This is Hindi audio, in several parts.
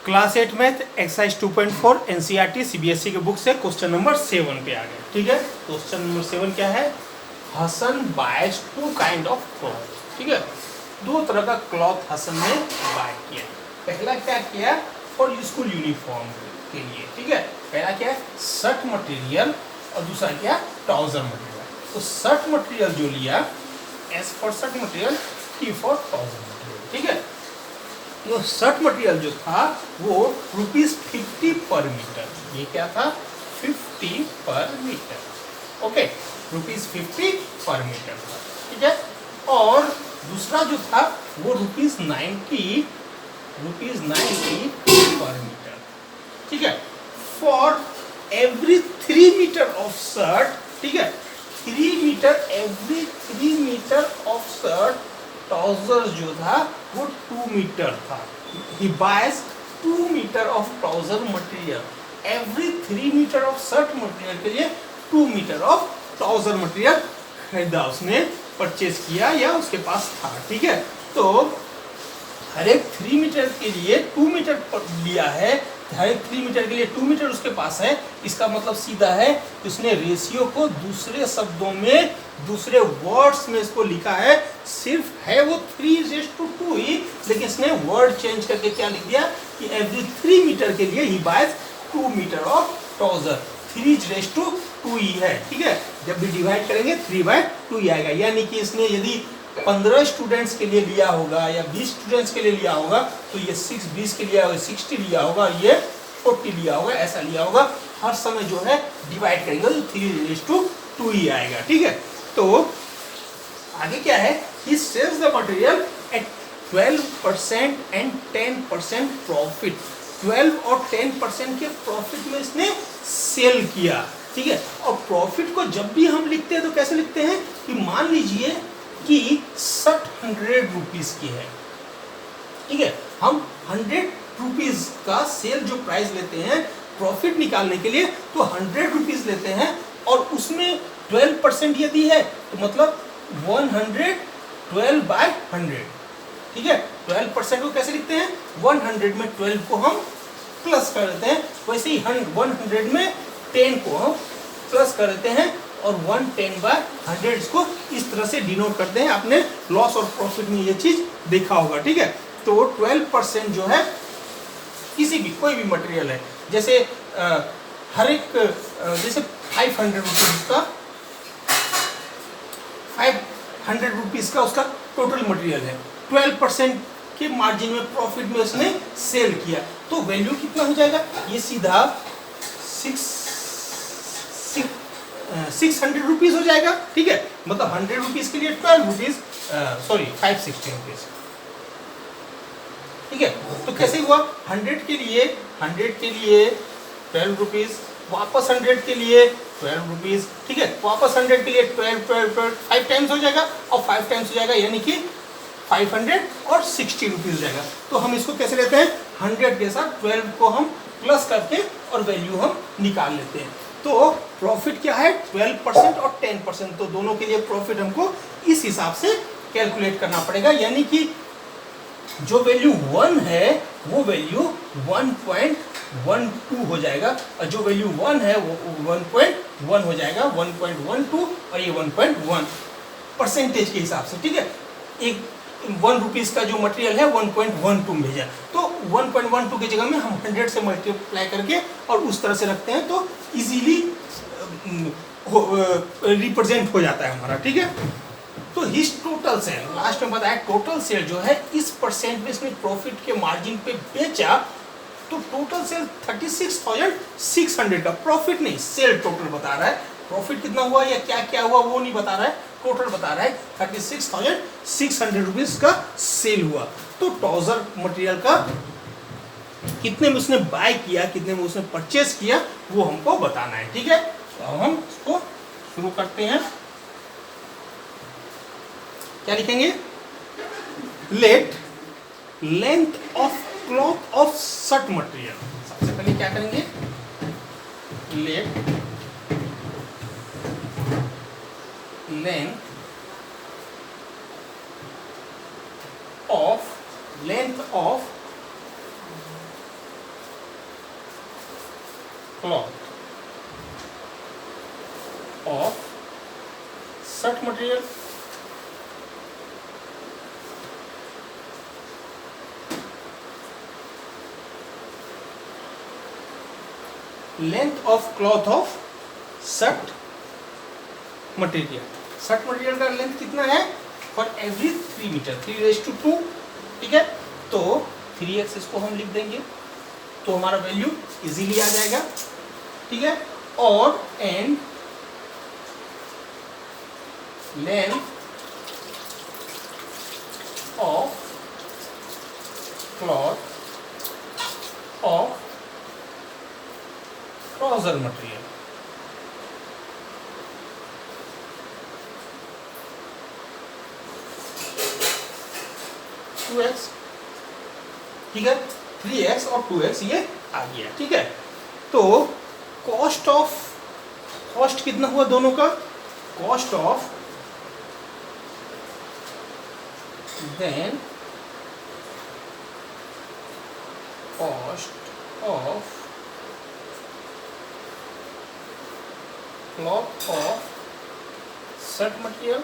Class 8 math exercise 2.4 NCERT CBSE के बुक से क्वेश्चन नंबर 7 पे आ गए। ठीक है, क्वेश्चन नंबर 7 क्या है? Hasan buys two kind of cloth. ठीक है, दो तरह का क्लॉथ हसन ने बाय किया। पहला क्या किया? फॉर स्कूल यूनिफॉर्म के लिए। ठीक है, पहला क्या है? शर्ट मटेरियल और दूसरा क्या? Trouser material. तो शर्ट मटेरियल जो लिया, S for shirt material, T for trouser material. ठीक है, तो शर्ट मटेरियल जो था वो ₹50 पर मीटर। ये क्या था? 50 पर मीटर। ओके, ₹50 पर मीटर था। ठीक है, और दूसरा जो था वो ₹90 पर मीटर। ठीक है, for every 3 metre of shirt. ठीक है, 3 metre, every 3 metre of shirt, trouser जो था वो 2 मीटर था। He buys 2 metre of trouser material. Every 3 metre of shirt material के लिए 2 मीटर ऑफ ट्राउजर मटेरियल खरीदा, उसने परचेज किया या उसके पास था। ठीक है, तो हर एक 3 मीटर के लिए 2 मीटर लिया है, हर एक 3 मीटर के लिए 2 मीटर उसके पास है। इसका मतलब सीधा है कि उसने रेशियो को दूसरे शब्दों में, दूसरे वर्ड्स में इसको लिखा है। सिर्फ है वो 3:2 ही, लेकिन इसने वर्ड चेंज करके क्या लिख दिया कि एवरी 3 मीटर के लिए ही बायज 2 मीटर ऑफ ट्राउजर। 3:2 ही है। ठीक है, जब भी डिवाइड करेंगे 3/2 ही आएगा। यानी कि इसने यदि 15 स्टूडेंट्स के लिए लिया होगा या 20 स्टूडेंट्स के लिए लिया होगा तो ये 20 के लिए 60 लिया होगा, ये 40 लिया होगा, ऐसा लिया होगा। हर समय जो है डिवाइड करेंगे तो 3:2 ही आएगा। ठीक है, तो आगे क्या है? He sells the material at 12% and 10% profit. 12 और 10% के प्रॉफिट में इसने सेल किया। ठीक है, और प्रॉफिट को जब भी हम लिखते हैं तो कैसे लिखते हैं कि मान लीजिए कि 100 रुपीज की है। ठीक है, हम 100 रुपीज का सेल जो प्राइस लेते हैं प्रॉफिट निकालने के लिए, तो 100 रुपीज लेते हैं और उसमें 12% यदि है तो मतलब 112/100। ठीक है, 12% को कैसे लिखते हैं? 100 में 12 को हम प्लस कर देते हैं, वैसे ही 100 में 10 को हम प्लस कर देते हैं और 110/100 इसको इस तरह से डिनोट करते हैं। आपने लॉस और प्रॉफिट में ये चीज देखा होगा। ठीक है, तो 12% जो है किसी भी कोई भी मटेरियल है, जैसे हर एक जैसे 500 रुपीज का 500 रुपीज का उसका टोटल मटेरियल है, 12% के मार्जिन में प्रॉफिट में उसने सेल किया, तो वैल्यू कितना हो जाएगा? ये सीधा 600 रुपीज हो जाएगा। ठीक है, मतलब 100 रुपीज के लिए 12 रुपीज, सॉरी 560 रुपीज। ठीक है, तो कैसे हुआ? 100 के लिए 12 रुपीज, वापस 100 के लिए 12 रुपीज। ठीक है, वापस 100 के लिए 12 5 टाइम्स हो जाएगा और 5 टाइम्स हो जाएगा, यानी कि 500 और 60 रुपीज हो जाएगा। तो हम इसको कैसे लेते हैं? 100 के साथ 12 को हम प्लस करके और वैल्यू हम निकाल लेते हैं। तो प्रॉफिट क्या है? 12% और 10%, तो दोनों के लिए प्रॉफिट हमको इस हिसाब से कैलकुलेट करना पड़ेगा। यानी कि जो वैल्यू 1 है वो वैल्यू 1.12 हो जाएगा, और जो वैल्यू 1 है वो 1.1 हो जाएगा, 1.12 और ये 1.1 परसेंटेज के हिसाब से। ठीक है, एक 1 रुपीज का जो मटेरियल है 1.12 भेजा, तो 1.12 की जगह में हम 100 से मल्टीप्लाई करके और उस तरह से रखते हैं तो इजीली रिप्रेजेंट हो जाता है हमारा। ठीक है, तो हिज टोटल सेल, लास्ट में बताया टोटल सेल जो है इस परसेंट में इसने प्रॉफिट के मार्जिन पे बेचा, तो टोटल सेल 36,600 का, प्रॉफिट नहीं सेल टोटल बता रहा है। प्रॉफिट कितना हुआ या क्या क्या हुआ वो नहीं बता रहा है, टोटल बता रहा है 36,600 रुपीज का सेल हुआ। तो ट्राउजर मटेरियल का कितने में उसने बाय किया, कितने में उसने परचेज किया, वो हमको बताना है। ठीक है, तो हम इसको शुरू करते हैं। क्या लिखेंगे? Late length of cloth of shirt material. सबसे पहले क्या करेंगे? Late length of cloth of shirt material length of cloth of shirt material. Shirt material का लेंथ कितना है? फॉर एवरी 3 मीटर 3:2, ठीक है। तो 3x इसको हम लिख देंगे तो हमारा वैल्यू इजीली आ जाएगा, ठीक है। और and length of cloth of trouser material, ठीक है। 3x और 2x ये आ गया, ठीक है। तो कॉस्ट कितना हुआ दोनों का? Cost of then cost of cloth of shirt material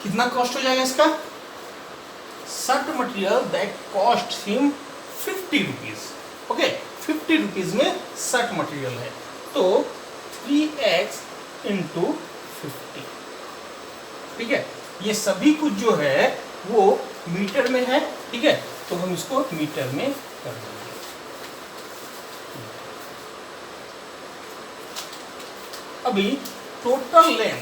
कितना कॉस्ट हो जाएगा इसका? Shirt material that cost him 50 rupees, okay. 50 rupees में शर्ट मटेरियल है तो 3x इंटू 50, ठीक है। ये सभी कुछ जो है वो मीटर में है, ठीक है। तो हम इसको मीटर में कर देंगे। अभी टोटल लेंथ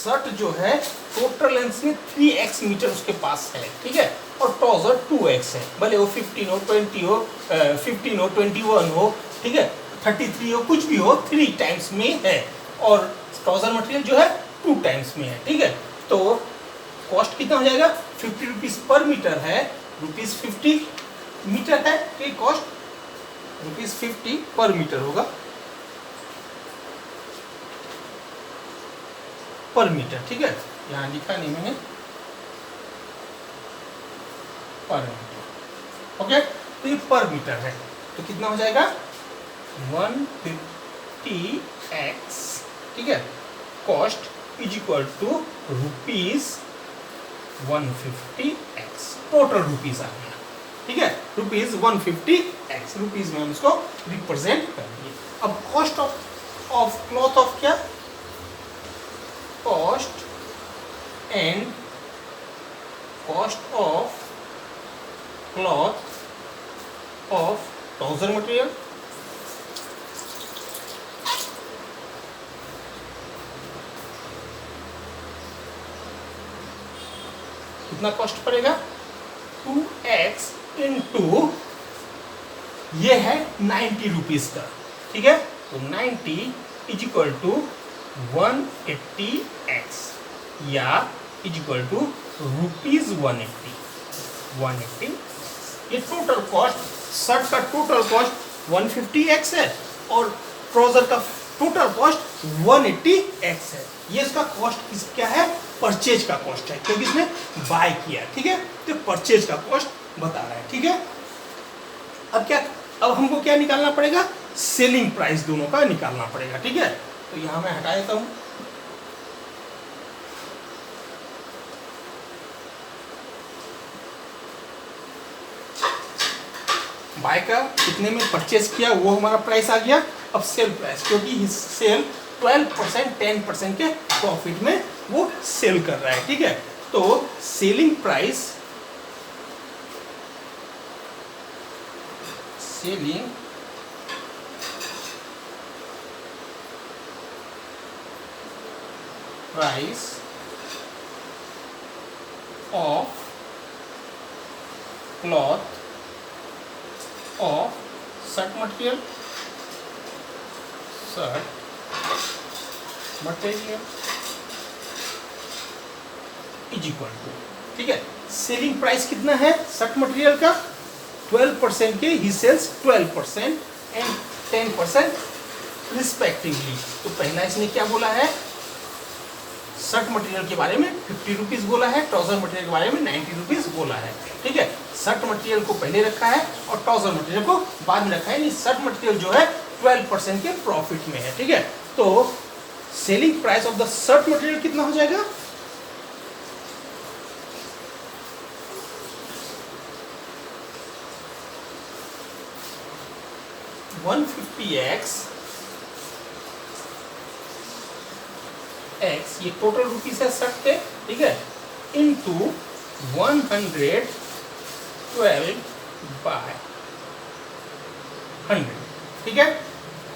शर्ट जो है टोटल लेंथ में 3x मीटर उसके पास है, ठीक है। और ट्राउजर 2x है, भले वो 15 हो 20 हो 15 हो 21 हो, ठीक है, 33 हो, कुछ भी हो, 3 टाइम्स में है। और ट्राउजर मटेरियल जो है 2 टाइम्स में है, ठीक है। तो कॉस्ट कितना हो जाएगा? 50 रुपीज पर मीटर है, ₹50 मीटर है, ठीक। कॉस्ट ₹50 पर मीटर होगा, पर मीटर, ठीक है। यहाँ लिखा नहीं मैंने, पर मीटर, ओके। तो ये पर मीटर है तो कितना हो जाएगा? 150x, ठीक है। Cost is equal to ₹150x, total rupees आ गया, ठीक है। ₹150x, रुपीज में हम इसको रिप्रेजेंट करेंगे। अब कॉस्ट ऑफ क्लॉथ ऑफ क्या? Cost and cost of cloth of trouser material, कितना कॉस्ट पड़ेगा? 2x इंटू ये है 90 रुपीज का, ठीक है। तो 90 इज इक्वल टू 180x या इज इक्वल टू ₹180। ये टोटल कॉस्ट, शर्ट का टोटल कॉस्ट 150x है और ट्राउजर का टोटल कॉस्ट 180x है। ये इसका कॉस्ट क्या है? परचेज का कॉस्ट है, क्योंकि इसने बाय किया, ठीक है। तो परचेज का कॉस्ट बता रहा है, ठीक है। अब हमको क्या निकालना पड़ेगा? सेलिंग प्राइस दोनों का निकालना पड़ेगा, ठीक है। तो यहां मैं हटा देता हूं। बाय का कितने में परचेज किया वो हमारा प्राइस आ गया। अब सेल प्राइस, क्योंकि सेल 12% 10% के प्रॉफिट में वो सेल कर रहा है, ठीक है। तो selling price, selling price of cloth of shirt material is equal to, ठीक है। सेलिंग प्राइस कितना है शर्ट मटेरियल का? 12% के, ही सेल्स 12% एंड 10% रिस्पेक्टिवली। तो पहला इसने क्या बोला है? शर्ट मटेरियल के बारे में 50 रुपीज़ बोला है, ट्राउजर मटेरियल के बारे में 90 रुपीज़ बोला है। ठीक है, शर्ट मटेरियल को पहले रखा है और ट्राउजर मटेरियल को बाद में रखा है। शर्ट मटेरियल जो है 12% के प्रॉफिट में है। ठीक है, तो selling price of the shirt material कितना हो जाएगा? x ये टोटल रुपीस है शर्ट पे, ठीक है, इंटू 112 बाय 100। ठीक है,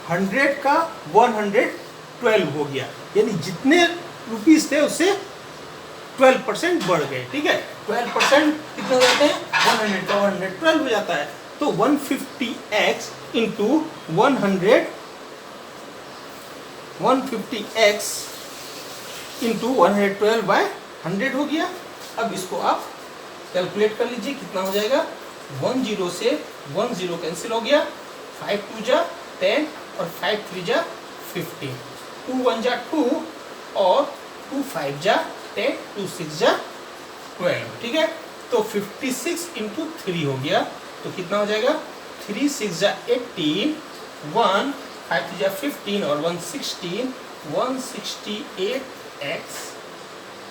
100 का 112 हो गया, यानी जितने रुपीस थे उससे 12% बढ़ गए। ठीक है, 12% कितने हो जाते हैं? 100 का 112 हो जाता है। तो 150x into 150x into 112 bye 100 हो गया। अब इसको आप कैलकुलेट कर लीजिए, कितना हो जाएगा? 10 से 10 कैंसिल हो गया, 5 2 जा 10 और 5 3 जा 15, 2 1 जा 2 और 2 5 जा 10, 2 6 जा 12। ठीक है, तो 56 इंटू 3 हो गया, तो कितना हो जाएगा? 3 6 जा 18, 1 5 3 जा 15 और 1 16, 168x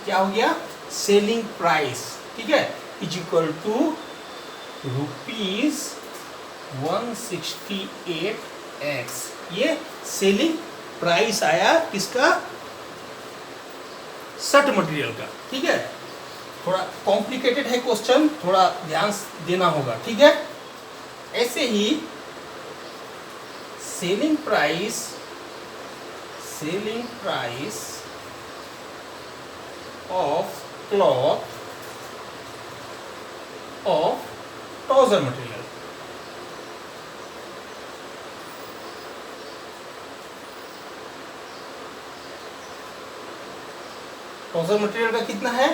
क्या हो गया? Selling price. ठीक है, इज इक्वल टू ₹168x। ये सेलिंग प्राइस आया किसका? शर्ट मटेरियल का। ठीक है, थोड़ा कॉम्प्लिकेटेड है क्वेश्चन, थोड़ा ध्यान देना होगा। ठीक है, ऐसे ही selling price of cloth of trouser material. Trouser material का कितना है?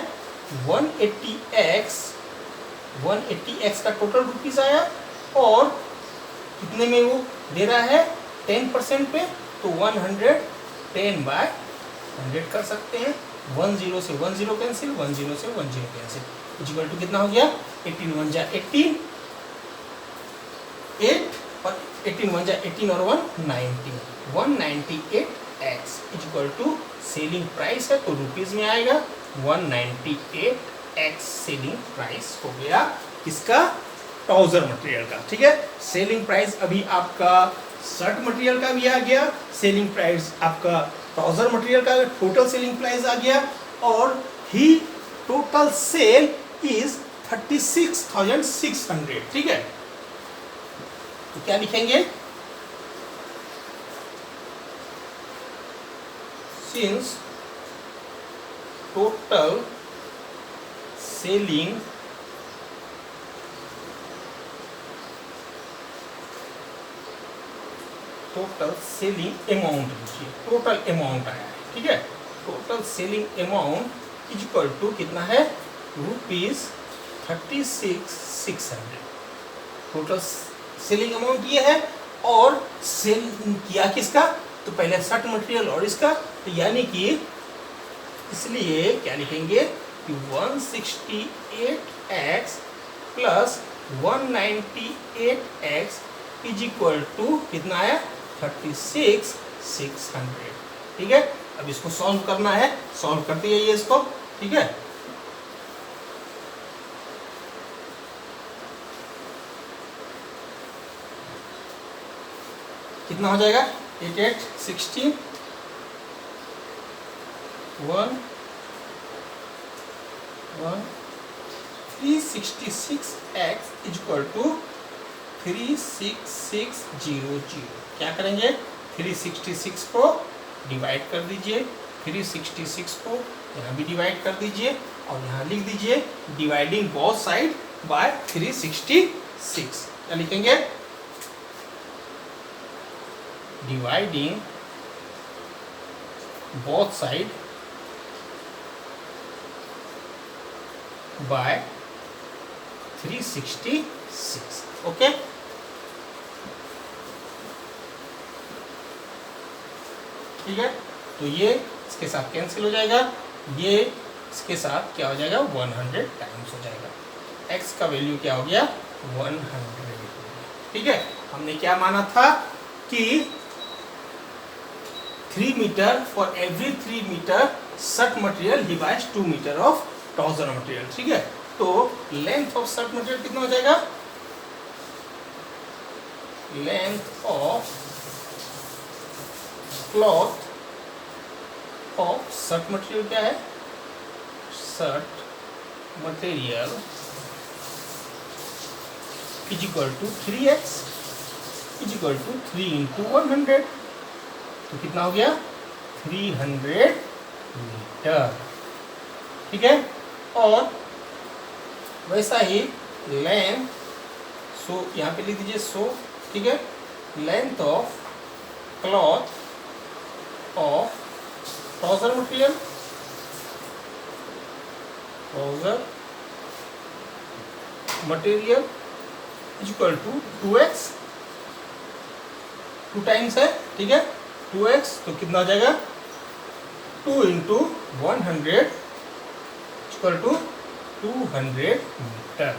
180x का टोटल रुपीस आया और कितने में वो दे रहा है? 10% पे, तो 110 बाय 100 कर सकते हैं। 10 से 10 कैंसिल, 10 से 10 कैंसिल, इक्वल टू कितना हो गया? 18 1 जा 18, 8 और 18 1 जा 18 और 1 19, 198x equal to selling price है, तो रुपीज में आएगा। 198x सेलिंग प्राइस हो गया किसका? ट्राउजर मटेरियल का। ठीक है, सेलिंग प्राइस अभी आपका शर्ट मटेरियल का भी आ गया, सेलिंग प्राइस आपका ट्राउजर मटेरियल का टोटल सेलिंग प्राइस आ गया, और ही टोटल सेल इज 36,600। ठीक है, तो क्या लिखेंगे? सिंस टोटल सेलिंग अमाउंट लिखिए, टोटल अमाउंट आया है। ठीक है, total selling amount is equal to कितना है? ₹36,600। टोटल सेलिंग अमाउंट ये है, और सेल किया किसका? तो पहले शर्ट मटेरियल और इसका, तो यानी कि इसलिए क्या लिखेंगे कि 168x plus 198x is equal to कितना आया? 36,600। ठीक है, अब इसको सॉल्व करना है, सॉल्व कर दिए ये इसको। ठीक है, कितना हो जाएगा? 8 8 16 1 1 366x इज इक्वल टू 36600। क्या करेंगे? 366 को डिवाइड कर दीजिए, 366 को यहाँ भी डिवाइड कर दीजिए और यहाँ लिख दीजिए डिवाइडिंग बोथ साइड बाय 366। क्या लिखेंगे? Dividing both side by 366। Okay, ठीक है, तो ये इसके साथ कैंसिल हो जाएगा, ये इसके साथ क्या हो जाएगा 100 टाइम्स हो जाएगा। x का वैल्यू क्या हो गया 100। ठीक है, हमने क्या माना था कि 3 meter for every 3 meter shirt material ही buys 2 metre of trouser material. ठीक है, तो लेंथ ऑफ सर्ट मटेरियल कितना हो जाएगा, length of cloth of shirt material क्या है, shirt material is equal to 3x is equal to 3 into 100, तो कितना हो गया 300 मीटर। ठीक है, और वैसा ही लेंथ, सो यहाँ पे लिख दीजिए सो। ठीक है, length of cloth of trouser material, trouser material is equal to 2x, 2 times है। ठीक है, 2x तो कितना हो जाएगा 2 इंटू 100 इक्वल टू 200 मीटर।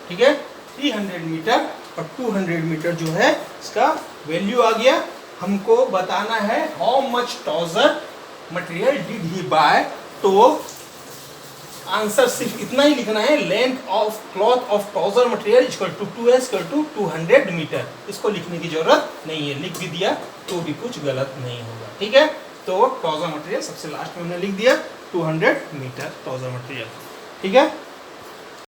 ठीक है, 300 मीटर और 200 मीटर जो है इसका वैल्यू आ गया। हमको बताना है how much trouser material did he buy, तो आंसर सिर्फ इतना ही लिखना है, length of cloth of trouser material equal to 2s equal to 200 meter. इसको लिखने की जरूरत नहीं है, लिख भी दिया तो भी कुछ गलत नहीं होगा। ठीक है, तो ट्राउजर मटेरियल सबसे लास्ट में हमने लिख दिया 200 मीटर ट्राउजर मटेरियल। ठीक है।